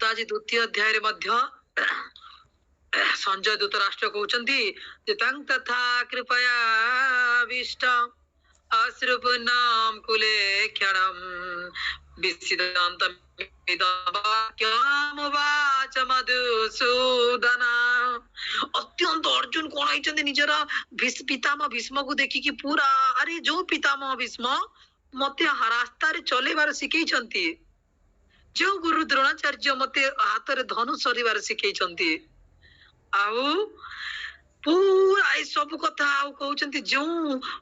ତ ଆଜି ଦ୍ୱିତୀୟ ଅଧ୍ୟାୟରେ ମଧ୍ୟ संजय धृतराष्ट्र कहते तथा कृपया विष्ट अश्रुपूर्णां कुले क्षणं विसिदन्तमिदवाक्यमुवाच मधुसूदन। अत्यंत अर्जुन कौन होइछन्ति निजर पितामह भीष्म को देखिकी पूरा अरे जो पितामह भीष्म मते रास्ता रे चलेबार शिखैछन्ति, जो गुरु द्रोणाचार्य मते हाथ रे धनुष सरिबार शिखैछन्ति आउ पूरा ए सब कथा आउ कहउछन्ति जो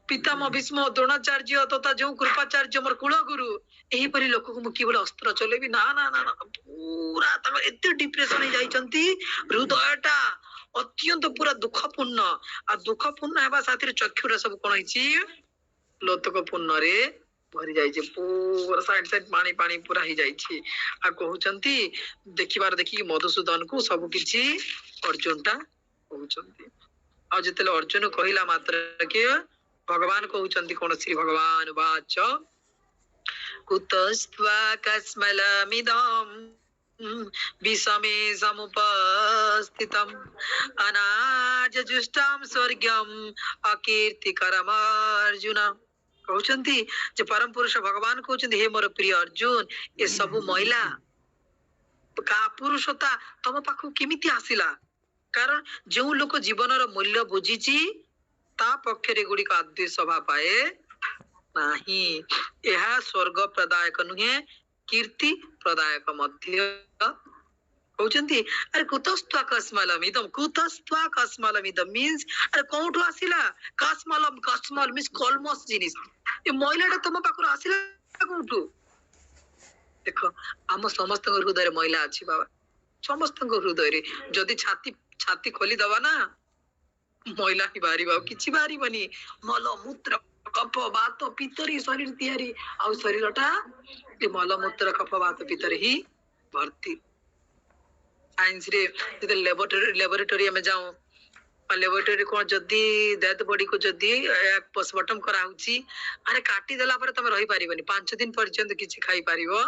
पितामह भीष्म द्रोणाचार्य तथा जो कृपाचार्य मोर कुल गुरु एही परि लोक को मुखी बोले अस्त्र चलेबी ना ना ना ना पूरा तक एते डिप्रेशन हे जाइछन्ति हृदयटा अत्यंत पूरा दुखपूर्ण आ दुखपूर्ण हेबा साथी चक्षुरा सब कोन हिची लोतकपूर्ण रे भरी जाइछे पूरा साइड साइड पानी पानी पूरा ही जाइछे आ कहउछन्ति देखिबार देखि मधुसूदन को सब किछि अर्जुन टा कहउछन्ति। आ जतेले अर्जुन कहिला मात्र के भगवान कहउछन्ति कोन श्री भगवान वाच कुतस्त्वा कस्मलमिदं विषमे समुपस्थितम् अनाजजुष्टां स्वर्गम् अकीर्तिकरम् अर्जुन। कहउछन्ति जे परम पुरुष भगवान कहउछन्ति हे मोर प्रिय अर्जुन ए सब महिला का पुरुषता तम पाखु केमिति आसिला, कारण जो लोक जीवन मूल्य बुझीची ता पक्षरे गुड़िक आद्य सभा पाए नाही। यह स्वर्ग प्रदायक नुहे कीर्ति प्रदायक मध्य कहउछन्ति। अरे कुतस्त्वा कस्मलमिदं कुतस्त्वा कस्मलमिदं मीन्स अरे कोठु आसिला कस्मलम कस्मल मीन्स कलमस जिनिस ए महिलाटा तम पाखु आसिला कोठु। देखो आम समस्त हृदय महिला अच्छी बाबा समस्त हृदय रे जदि छाती छाती खोली दबा ना महिला ही बाहरी किछि बाहरी बनी मल मूत्र कफ बात पितर शरीर तैयारी आ शरीरटा ए मल मूत्र कफ बात पितर ही भर्ती। साइंस रे जदि लेबोरेटरी में जाऊं लेबोरेटरी कोन जदि डेथ बॉडी को जदि पोस्टमार्टम करा होची अरे काटी देला पर तमे रही पारिबनी 5 दिन पर्यंत किछि खाई पारिबो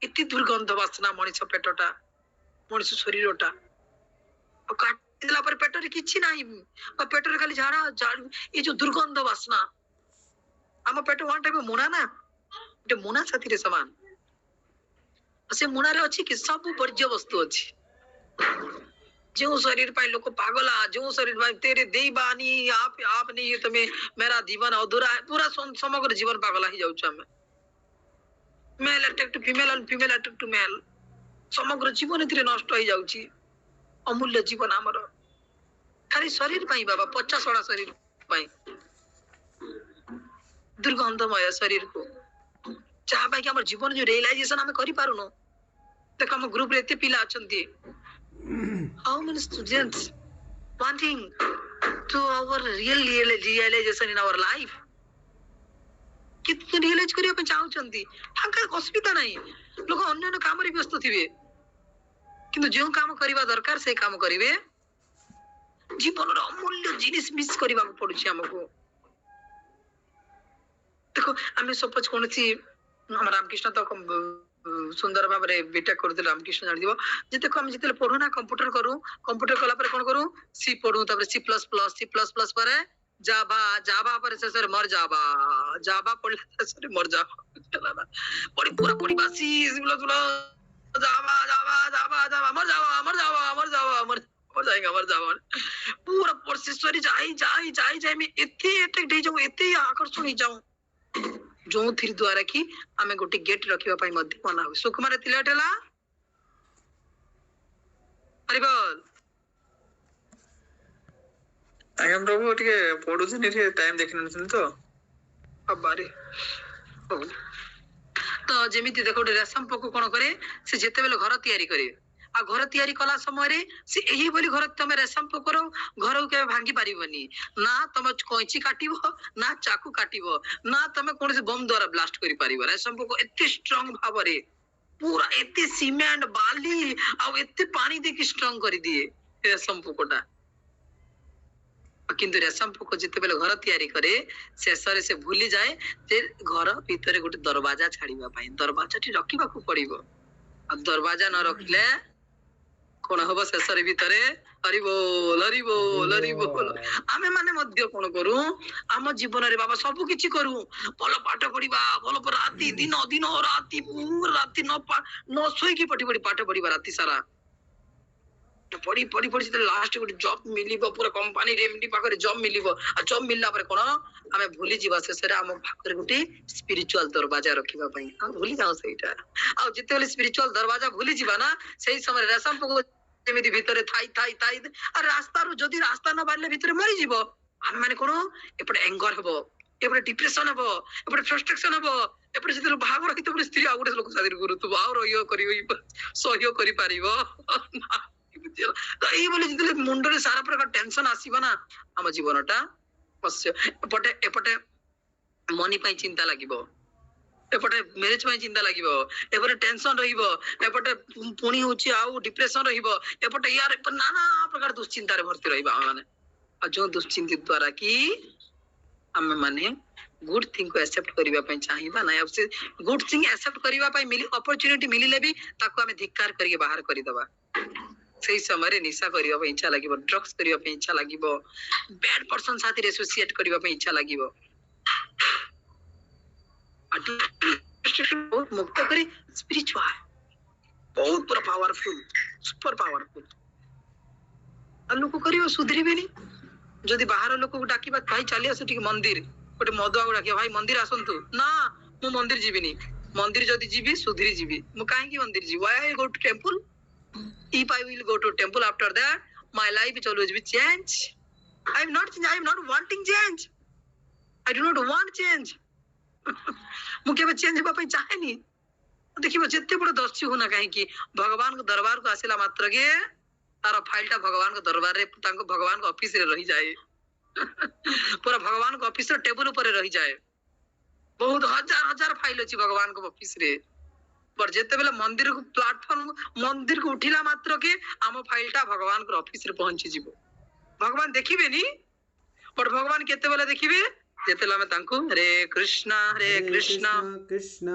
इति दुर्गंध वासना मनीष पेटटा मनीष शरीरटा काटी देला पर पेटरे किछि नाही पेटरे खाली झाड़ा ये जो दुर्गंध वासना आम पेट वन टाइप मुना ना ये मुना साथी रे समान से मुना रे अछि कि सब वर्ज्य वस्तु अछि जो शरीर पाई लोग पागला जो शरीर पाई तेरे दे बानी आप नहीं है तुम्हें मेरा जीवन अधूरा है पूरा समग्र जीवन पागला ही जाउछ हमें male attack to female and female attack to male समग्र जीवन इतरे नष्ट हो जाउछि अमूल्य जीवन हमर खाली शरीर पाई बाबा 50 वाला शरीर पाई दुर्गंधमय शरीर को चाह पाई कि हमर जीवन जो रियलाइजेशन हमें करि पारुनो देखो हम ग्रुप रे एते पिला अछंती how many students wanting to our real realization in our life कितने रियलाइज करिया पे चाहउछंती तांका असुविधा नहीं लोग अन्य अन्य काम रे व्यस्त थिबे किंतु जो काम करिवा दरकार से काम करिवे जीवन रो अमूल्य जिनिस मिस करिवा पड़ुछि हमको। देखो आमे सपोज कोन छी हम रामकृष्ण तो सुंदर भाव रे बीटेक करते रामकृष्ण जान दिबो जे देखो हम जितले पढू ना कंप्यूटर करू कंप्यूटर कला पर कोन करू सी पढू तबरे C++ पर जावा जावा पर से सर मर जावा जावा पढ़ला सर मर जावा पढ़ी पूरा पढ़ी बासी C++ जावा जावा जावा जावा मर जावा मर जावा मर जावा मर जाएगा मर जावा पूरा प्रोसेसर जाई मैं एते अटैक दे जाऊं एते आकर्षण ही जाऊं जो थिर द्वारा की आमे गोटे गेट रखिबा पई मध्य बना हो सुकुमार तिलटेला हरि बोल आज्ञा प्रभु टिके पढुछन रे टाइम देखिनछन तो अबारे तो जेमिति देखो रेशम पोको कोन करे से जेते बेले घर तयारी करे आ घर तयारी कला समय रे से एही बोली घर तमे रेशम पोको घर के भांगी पारिबनी ना तमे कोइची काटिबो ना चाकू काटिबो ना तमे कोन से बम द्वारा ब्लास्ट करि पारिबो। रेशम पोको एते स्ट्रांग भाव रे पूरा एते सीमेंट बाली आ एते पानी दे के स्ट्रांग करि दिए रेशम पोकोटा किंतु रेशम पोको जिते बेले घर तयारी करे शेष रे से भूली जाए जे घर भीतर गोटे दरवाजा छाड़ीबा पई दरवाजा टी रखिबा को पड़िबो आ दरवाजा न रखले কোন হব শেষରେ ভিতরে হরি বল হরি বল হরি বল ଆମେ ମାନେ ମଧ୍ୟ କଣ କରୁ ଆମ ଜୀବନରେ ବାବା ସବୁ କିଛି କରୁ ଭଲ ପାଠ ପଢିବା ଭଲ ରାତି ଦିନ ଦିନ ରାତି ରାତି ନ ଶୋଇକି ପଢି ପଢି ପାଠ ପଢିବା ରାତି ସାରା ପଢି ପଢି ପଢି ଯେତେବେଳେ ଲାଷ୍ଟ ଗୋଟେ ଜବ ମିଳିବ ପୁରା କମ୍ପାନୀରେ ଏମଡି ପାଖରେ ଜବ ମିଳିବ ଆଉ ଜବ ମିଳିଲା ପରେ କଣ ଆମେ ଭୁଲି ଯିବା ଶେଷରେ ଆମ ପାଖରେ ଗୋଟେ ସ୍ପିରିଚୁଆଲ ଦରବାଜା ରଖିବା ପାଇଁ ଆମେ ଭୁଲି ଯାଉ ସେଇଟା ଆଉ ଯେତେବେଳେ ସ୍ପିରିଚୁଆଲ ଦରବାଜା ଭୁଲି ଯିବା ନା ସେଇ ସମୟରେ ରେଶମ ପୋକ ଯେମିତି ଭିତରେ ଥାଇ ଥାଇ ଥାଇ ଆଉ ରାସ୍ତାରୁ ଯଦି ରାସ୍ତା ନ ବାହାରିଲେ ଭିତରେ ମରିଯିବ ଆମେ ମାନେ କଣ ଏପଟେ ଏଙ୍ଗର ହବ ଏପଟେ ଡିପ୍ରେସନ ହବ ଏପଟେ ଫ୍ରଷ୍ଟ୍ରେସନ ହବ ଏପଟେ ଯେତେବେଳେ ବାହାଘର ହେଇଥିବ ଗୋଟେ ସ୍ତ୍ରୀ ଆଉ ଗୋଟେ ଲୋକ ସାଥିରେ କରୁଥିବ ଆଉ ରହିବ କରିବ ସହ୍ୟ କରିପାରିବ ତ ଏଇଭଳି ଯେତେବେଳେ ମୁଣ୍ଡରେ ସାରା ପ୍ରକାର ଟେନସନ ଆସିବ ନା ଆମ ଜୀବନଟା ଏପଟେ ଏପଟେ ମନି ପାଇଁ ଚିନ୍ତା ଲାଗିବ ଏପଟେ ମ୍ୟାରେଜ ପାଇଁ ଚିନ୍ତା ଲାଗିବ ଏପଟେ ଟେନସନ ରହିବ ଏପଟେ ପୁଣି ହଉଛି ଆଉ ଡିପ୍ରେସନ ରହିବ ଏପଟେ ୟାର ନାନା ପ୍ରକାର ଦୁଶ୍ଚିନ୍ତାରେ ଭର୍ତ୍ତି ରହିବା ଆମେ ମାନେ ଆଉ ଯୋଉ ଦୁଶ୍ଚିନ୍ତା ଦ୍ଵାରା କି ଆମେ ମାନେ ଗୁଡ ଥିଙ୍ଗ କୁ ଆକ୍ସେପ୍ଟ କରିବା ପାଇଁ ଚାହିଁବା ନାହିଁ ଆଉ ସେ ଗୁଡ ଥିଙ୍ଗ ଆକ୍ସେପ୍ଟ କରିବା ପାଇଁ ଅପରଚ୍ୟୁନିଟି ମିଳିଲେ ବି ତାକୁ ଆମେ ଧିକ୍କାର କରିକି ବାହାର କରିଦବା ସେଇ ସମୟରେ ନିଶା କରିବା ପାଇଁ ଇଚ୍ଛା ଲାଗିବ ଡ୍ରଗ୍ସ କରିବା ପାଇଁ ଇଚ୍ଛା ଲାଗିବ ବ୍ୟାଡ ପର୍ସନ ସାଥିରେ ଆସୋସିଏଟ କରିବା ପାଇଁ ଇଚ୍ଛା ଲାଗିବ ବହୁତ ମୁକ୍ତ କରି ସ୍ପିରିଚୁଆଲ ବହୁତ ପୁରା ପାୱାରଫୁଲ ସୁପର ପାୱାରଫୁଲ ଆଉ ଲୋକ କରିବ ସୁଧରିବେନି ଯଦି ବାହାର ଲୋକକୁ ଡାକିବା ଭାଇ ଚାଲି ଆସ ଟିକେ ମନ୍ଦିର ଗୋଟେ ମଦୁଆକୁ ଡାକିବା ଭାଇ ମନ୍ଦିର ଆସନ୍ତୁ ନା ମୁଁ ମନ୍ଦିର ଯିବିନି ମନ୍ଦିର ଯଦି ଯିବି ସୁଧରି ଯିବି ମୁଁ କାହିଁକି ମନ୍ଦିର ଯିବି why I go to temple if I will go to temple after that my life will always be change I am not wanting change I do not want change ମୁଁ କେବେ ଚେଞ୍ଜ ହେବା ପାଇଁ ଚାହେଁନି ଦେଖିବ ଯେତେ ବଡ ଦର୍ଶୀ ହଉନା କାହିଁକି ଭଗବାନଙ୍କ ଦରବାରକୁ ଆସିଲା ମାତ୍ରକେ ତାର ଫାଇଲଟା ଭଗବାନଙ୍କ ଦରବାରରେ ତାଙ୍କ ଭଗବାନଙ୍କ ଅଫିସରେ ରହିଯାଏ ପୁରା ଭଗବାନଙ୍କ ଅଫିସର ଟେବୁଲ ଉପରେ ରହିଯାଏ ବହୁତ ହଜାର ହଜାର ଫାଇଲ ଅଛି ଭଗବାନଙ୍କ ଅଫିସରେ ବଟ ଯେତେବେଳେ ମନ୍ଦିରକୁ ପ୍ଲାଟଫର୍ମ ମନ୍ଦିରକୁ ଉଠିଲା ମାତ୍ରକେ ଆମ ଫାଇଲଟା ଭଗବାନଙ୍କର ଅଫିସରେ ପହଞ୍ଚିଯିବ ଭଗବାନ ଦେଖିବେନି ବଟ ଭଗବାନ କେତେବେଳେ ଦେଖିବେ ଯେତେବେଳେ ଆମେ ତାଙ୍କୁ ହରେ କୃଷ୍ଣ କୃଷ୍ଣ କୃଷ୍ଣ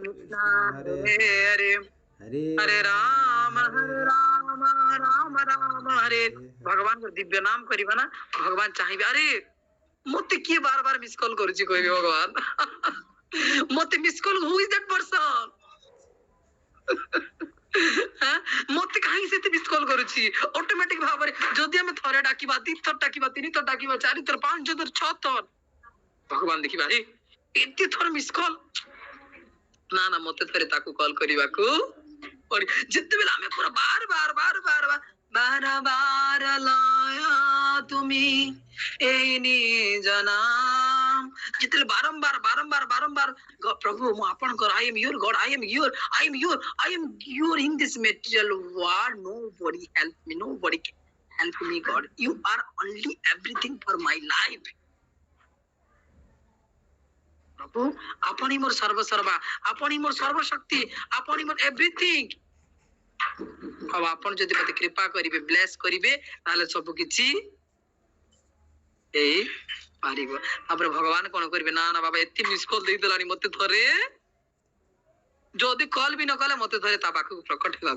କୃଷ୍ଣ ହରେ ହରେ ହରେ ରାମ ରାମ ରାମ ହରେ ଭଗବାନଙ୍କ ଦିବ୍ୟ ନାମ କରିବା ନା ଭଗବାନ ଚାହିଁବେ ଆରେ ମତେ କିଏ ବାର ବାର ମିସ୍ କଲ କରୁଛି କହିବେ ଭଗବାନ ମତେ miss call who is that person ମତେ କାହିଁକି ସେତେ ମିସ୍ କଲ କରୁଛି ଅଟୋମେଟିକ ଭାବରେ ଯଦି ଆମେ ଥରେ ଡାକିବା 2 ଥର ଡାକିବା 3 ଥର ଡାକିବା 4 ଥର 5 ଥର 6 ଥର ଭଗବାନ ଦେଖିବା ଆରେ ଏତେ ଥର ମିସ୍ କଲ ନା ନା ମତେ ଥରେ ତାକୁ କଲ କରିବାକୁ ପଡି ଯେତେବେଳେ ଆମେ ପୁରା ବାର ବାର ବାର ବାର ବାର ବାର ଲୟ ତୁମି ଏଇ ନିଜ ନାମ ଯେତେବେଳେ ବାରମ୍ବାର ବାରମ୍ବାର ବାରମ୍ବାର ପ୍ରଭୁ ମୁଁ ଆପଣଙ୍କର I am your God I am your in this material world nobody help me nobody can help me God you are only everything for my life प्रभु अपनी मोर सर्वसर्वा अपनी मोर सर्वशक्ति अपनी मोर एवरीथिंग अब आपण जदि मते कृपा करिवे ब्लेस करिवे ताले सब किछि ए पारिबो après भगवान कोन करिवे ना ना बाबा एति मिस कॉल देई देलानी मते थरे जदि कॉल भी न कले मते थरे ता पाखु प्रकट हेबा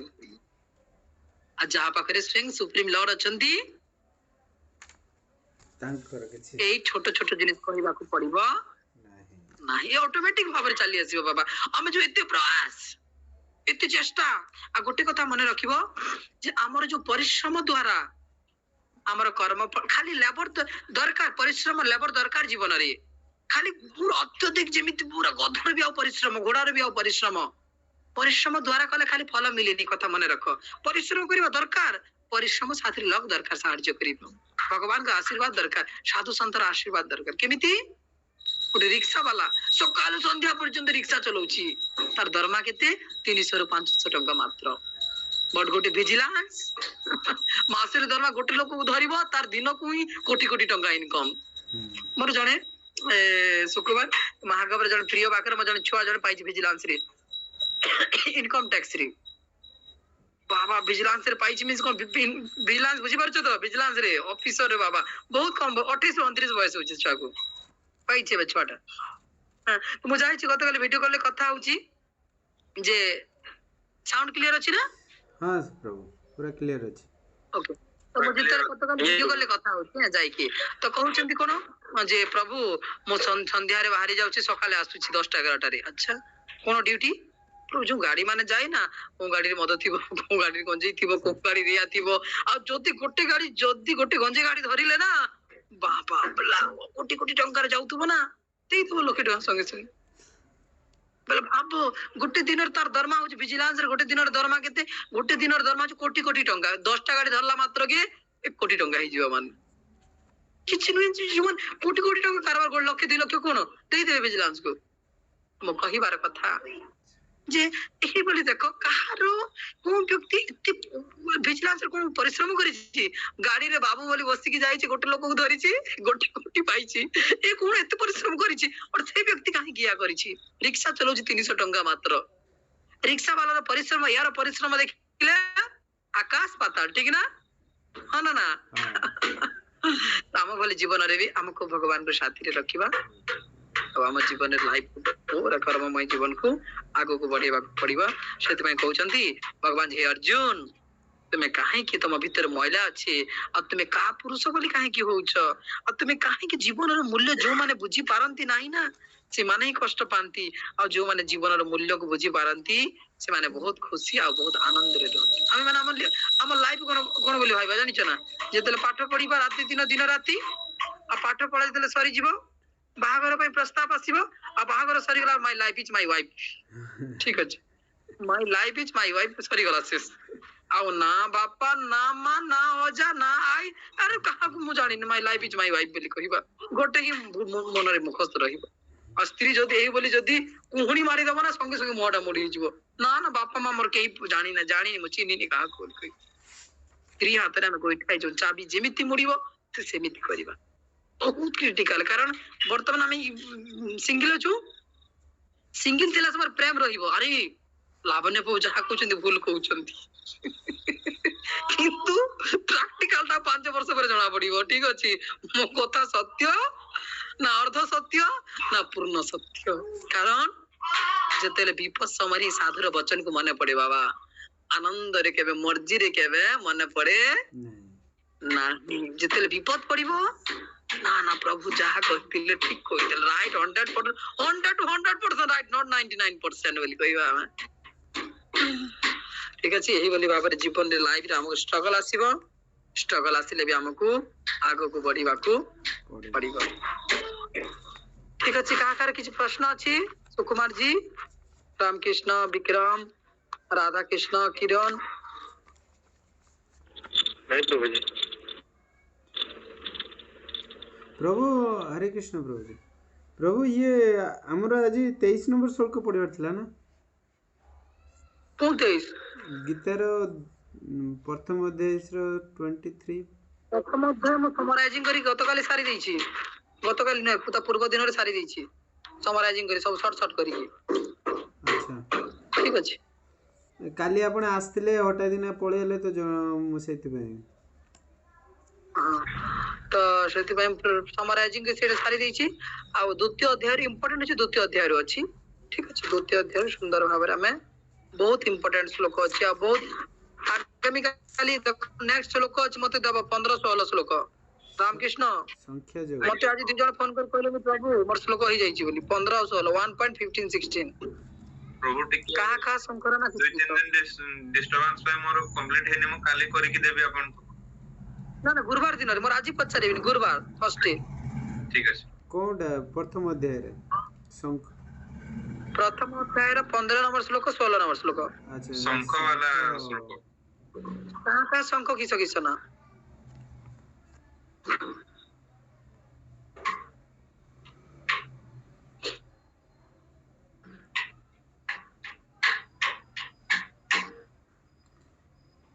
आ जहा पाखरे स्वयं सुप्रीम लॉर्ड अछंती तांकर किछि ए छोट छोट जिनिस कहिबा को पड़िबो नहीं ऑटोमेटिक भाव चली आसीबो बाबा आमे जो एते प्रयास एते चेष्टा आ गोटे कथा मने रखिबो जे हमर जो परिश्रम द्वारा हमर कर्म खाली लेबर दरकार परिश्रम लेबर दरकार जीवन रे खाली पूरा अत्यधिक जेमिति पूरा गधर भी आ परिश्रम घोड़ार भी आ परिश्रम द्वारा कले खाली फल मिलेनी कथा मने रखो परिश्रम करिबा दरकार परिश्रम साथी लोक दरकार साहाय्य करिबो भगवान का आशीर्वाद दरकार साधु संतर आशीर्वाद दरकार केमिति गोटे रिक्शा वाला सकाल संध्या पर्यंत रिक्शा चलाउची तार दरमा केते 300 रु 500 टंका मात्र बट गोटे विजिलेंस मासरे दरमा गोटे लोक को धरिबो तार दिन को ही कोटी कोटी टंका इनकम मोर जने शुक्रवार महागबर जने प्रिय बाकर म जने छुआ जने पाइछि विजिलेंस रे इनकम टैक्स रे बाबा विजिलेंस रे पाइछि मींस कोन विजिलेंस बुझी परछो तो विजिलेंस रे ऑफिसर रे बाबा बहुत कम 28 29 बयस होछि छुआ को पाइछे छुआटा तो मु जाई छि गतकाल वीडियो कॉल कथा होउची जे साउंड क्लियर अछि ना हां प्रभु पूरा क्लियर अछि ओके तो मु जितरे कत वीडियो कॉल कथा होची ना जाई की तो कहउचंती कोन जे प्रभु मु संध्या रे बाहरी जाउची सकाले आसुची 10टा 11टा रे अच्छा कोन ड्यूटी प्रभु जो गाड़ी माने जाए ना को गाड़ी रे मद थिबो को गाड़ी रे गंजे थिबो को गाड़ी रिया थिबो आ जदी गोटे गंजे गाड़ी धरिले ना बाबा बला कोटी कोटी टंका रे जाउतबो ना तेई तो लोके टंका संगे संगे बोले भाबो गोटे दिन तार दरमा हो विजिलेंस रे गोटे दिन दरमा केते गोटे दिन दरमा कोटी कोटी टंका 10टा गाड़ी धरला मात्र के 1 कोटी टंका ही जीव मान किछि नुई जीवन कोटी कोटी टंका कारबार गोल लक्ष 2 लक्ष कोन देई देबे विजिलेंस को मो कहि बार कथा जे एही बोली देखो कहारो को व्यक्ति इति विजिलेंस रे कोन परिश्रम करिछि गाड़ी रे बाबू बोली बसी की जाईछि गोटे लोक को धरिछि गोटे कोटी पाइछि ए कोन एते परिश्रम करिछि और से व्यक्ति काहे गिया करिछि रिक्शा चलोछि 300 टंका मात्र रिक्शा वाला रो परिश्रम यार परिश्रम देखिले आकाश पाताल ठीक ना हां ना हम बोली जीवन रे भी हमको भगवान को साथी रे रखिबा अब हम जीवन लाइफ पूरा कर्ममय जीवन को आगो को बढ़ेबा पड़िबा सेति में कहउचंती भगवान हे अर्जुन तुमे काहे कि तुम भीतर महिला अछि आ तुमे का पुरुष बोली काहे कि होउछ आ तुमे काहे कि जीवन रो मूल्य जो माने बुझी पारंती नाही ना से माने ही कष्ट पांती आ जो माने जीवन रो मूल्य को बुझी पारंती से माने बहुत खुशी आ बहुत आनंद रे रहती हम माने हम लाइफ कोन कोन बोली भाई जानि छ ना जेतले पाठ पढिबा राति दिन राति आ पाठ पढा जेतले सरी जीवो बाहागर पे प्रस्ताव आसीबो आ बाहागर सरी गला my life is my wife ठीक अछि my life is my wife सरी गला शेष आउ ना बापा ना मां ना ओजा ना आई अरे कहा को मु जानि my life is my wife बोली कहिबा गोटे ही मन रे मुखस्त रहिबो आ स्त्री जदी एही बोली जदी कुहुणी मारी दबो ना संगे संगे मोडा मोडी हिजबो ना ना बापा मां मोर केही जानि मु चिनी नि कहा को कहि स्त्री हाथ रे कोइ ठाई जो चाबी जेमिति मुड़ीबो से सेमिति करिबा बहुत क्रिटिकल कारण वर्तमान आम सिंगल छु सिंगल थिला समर प्रेम रहिबो अरे लावण्य को जहा कहउचंती भूल कहउचंती किंतु प्रैक्टिकल ता 5 वर्ष पर जणा पड़िबो ठीक अछि मो कथा सत्य ना अर्ध सत्य ना पूर्ण सत्य कारण जेतेले विपद समरी साधुर वचन को मने पड़े बाबा आनंद रे केबे मर्जी रे केबे मने पड़े ना जेतेले विपद पड़िबो ना ना प्रभु जहा कहतिले ठीक कहतिले राइट 100 to 100% राइट नॉट 99% बोली कहबा हम ठीक अछि एही बोली बाबा जीवन रे लाइफ रे हमको स्ट्रगल आसिले भी हमको आगो को बढ़ीबा को पड़िबो ठीक अछि काकर किछ प्रश्न अछि सुकुमार जी रामकृष्ण विक्रम राधा कृष्ण किरण नहीं प्रभु जी प्रभु हरे कृष्ण प्रभु जी प्रभु ये हमरा आज 23 नंबर श्लोक पढ़िबार थिला ना कोन 23 गीतार प्रथम अध्याय 23 प्रथम अध्याय म समराइजिंग करी गतकाली सारी दैछि गतकाली न पुता पूर्व दिन रे सारी दैछि समराइजिंग करी सब शॉर्ट शॉर्ट करी अच्छा ठीक अछि काली आपण आस्तिले हटा दिना पळेले तो मु सेति पे तो सेति पे समराइजिंग से सारी दैछि आ द्वितीय अध्याय इंपोर्टेंट अछि द्वितीय अध्याय रो अछि ठीक अछि द्वितीय अध्याय सुंदर भाबरे हमें बहुत इंपोर्टेंट श्लोक अछि आ बहुत आगामी नेक्स्ट श्लोक अछि मते देबो 15-16 श्लोक रामकृष्ण संख्या जो मते आज 2 जण फोन कर कहले प्रभु मोर श्लोक होई जाईछि बोली 15-16 1.15 16 प्रभु टिक कहा शंकर ना 2-3 दिन डिस्टर्बेंस पे मोर कंप्लीट हेनी मो काली करी की देबी आपन ना ना गुरुवार दिन रे मोर आज पछारेबिनी गुरुवार फर्स्ट डे ठीक अछि कोड प्रथम अध्याय रे संख प्रथम अध्याय रे 15 नंबर श्लोक 16 नंबर श्लोक अच्छा शंख वाला श्लोक कहा शंख किस ना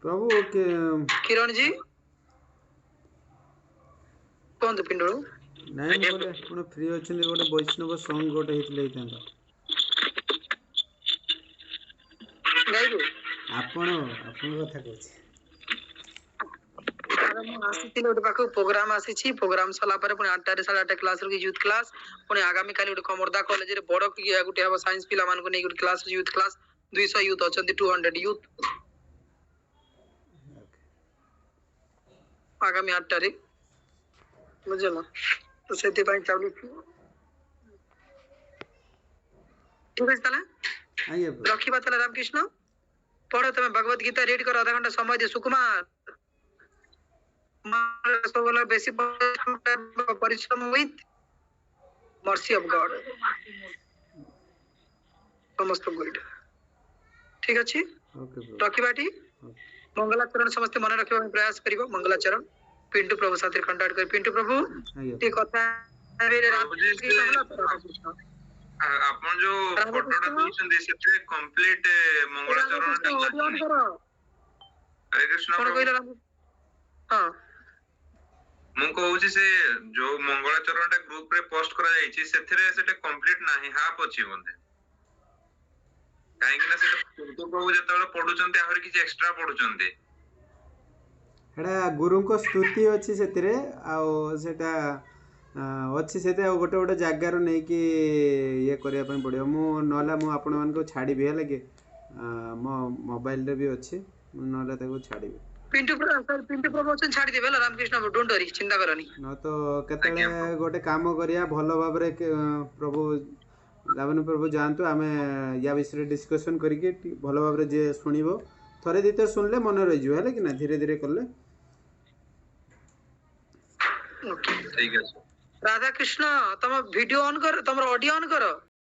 प्रभु के किरण जी कौन तो पिंडो नहीं बोले आपण फ्री अछन गोटे वैष्णव सॉन्ग गोटे हितले हितंदा गाइबो आपण कथा कहछि अरे मु आसीतिले ओटे पाखो प्रोग्राम आसीछि प्रोग्राम सला पर पुनी 8 रे 8:30 क्लास रे यूथ क्लास पुनी आगामी काली ओटे कमरदा कॉलेज रे बड़ की गुटे हबो साइंस पिला मान को नै गुटे क्लास यूथ 200 यूथ अछंती 200 यूथ आगामी 8 तारीख बुझल तो से चलू ठीक है ताले ଆଜ୍ଞା ପ୍ରଭୁ रखिबा ताले रामकृष्ण पढ़ो तुम भगवत गीता रीड करो आधा घंटा समय दे सुकुमार सबला बेसी परिश्रम विथ मर्सी ऑफ गॉड समस्त गुड ठीक अछि ଓକେ ପ୍ରଭୁ रखिबाटी मंगलाचरण समस्त मन रखिबा प्रयास करिवो मंगलाचरण पिंटू प्रभु साथी कंटाक्ट कर पिंटू प्रभु ଆଜ୍ଞା टी कथा ଆପଣ ଯୋଉ ଫଟୋଟା ଦଉଛନ୍ତି ସେଥିରେ କମ୍ପ୍ଲିଟ ମଙ୍ଗଳାଚରଣ ଟା ଲାଗୁନି। ହରେ କୃଷ୍ଣ କଣ ପ୍ରଭୁ। କହିଲ ହଁ ମୁଁ କହୁଛି ସେ ଯୋଉ ମଙ୍ଗଳାଚରଣ ଟା ଗ୍ରୁପ ରେ ପୋଷ୍ଟ କରାଯାଇଛି ସେଥିରେ ସେଟା କମ୍ପ୍ଲିଟ ନାହିଁ ହାଫ୍ ଅଛି ବୋଧେ କାହିଁକି ନା ସେଟା ପିଣ୍ଟୁ ପ୍ରଭୁ ଯେତେବେଳେ ପଢୁଛନ୍ତି ଆହୁରି କିଛି ଏକ୍ସଟ୍ରା ପଢୁଛନ୍ତି। ସେଟା ଗୁରୁଙ୍କ ସ୍ତୁତି ଅଛି ସେଥିରେ ଆଉ ସେଟା ଅଛି ସେଟା ଆଉ ଗୋଟେ ଗୋଟେ ଜାଗାରୁ ନେଇକି ଇଏ କରିବା ପାଇଁ ପଡ଼ିବ ମୁଁ ନହେଲେ ମୁଁ ଆପଣମାନଙ୍କୁ ଛାଡ଼ିବି ହେଲା କି ମୋ ମୋବାଇଲରେ ବି ଅଛି ମୁଁ ନହେଲେ ତାକୁ ଛାଡ଼ିବି पिंटू प्रभु छाड़ी देबे रामकृष्ण डोंट वरी चिंता करनी न ତ କେତେବେଳେ ଗୋଟେ କାମ କରିବା ଭଲ ଭାବରେ ପ୍ରଭୁ ଲାବଣୀ ପ୍ରଭୁ ଯାଆନ୍ତୁ ଆମେ ୟା ବିଷୟରେ ଡିସ୍କସନ୍ କରିକି ଭଲ ଭାବରେ ଯିଏ ଶୁଣିବ ଥରେ ଦୁଇଥର ଶୁଣିଲେ ମନେ ରହିଯିବ ହେଲା କି ନା ଧୀରେ ଧୀରେ କଲେ ଠିକ ଅଛି। राधा कृष्ण तुम वीडियो ऑन कर तुम ऑडियो ऑन करो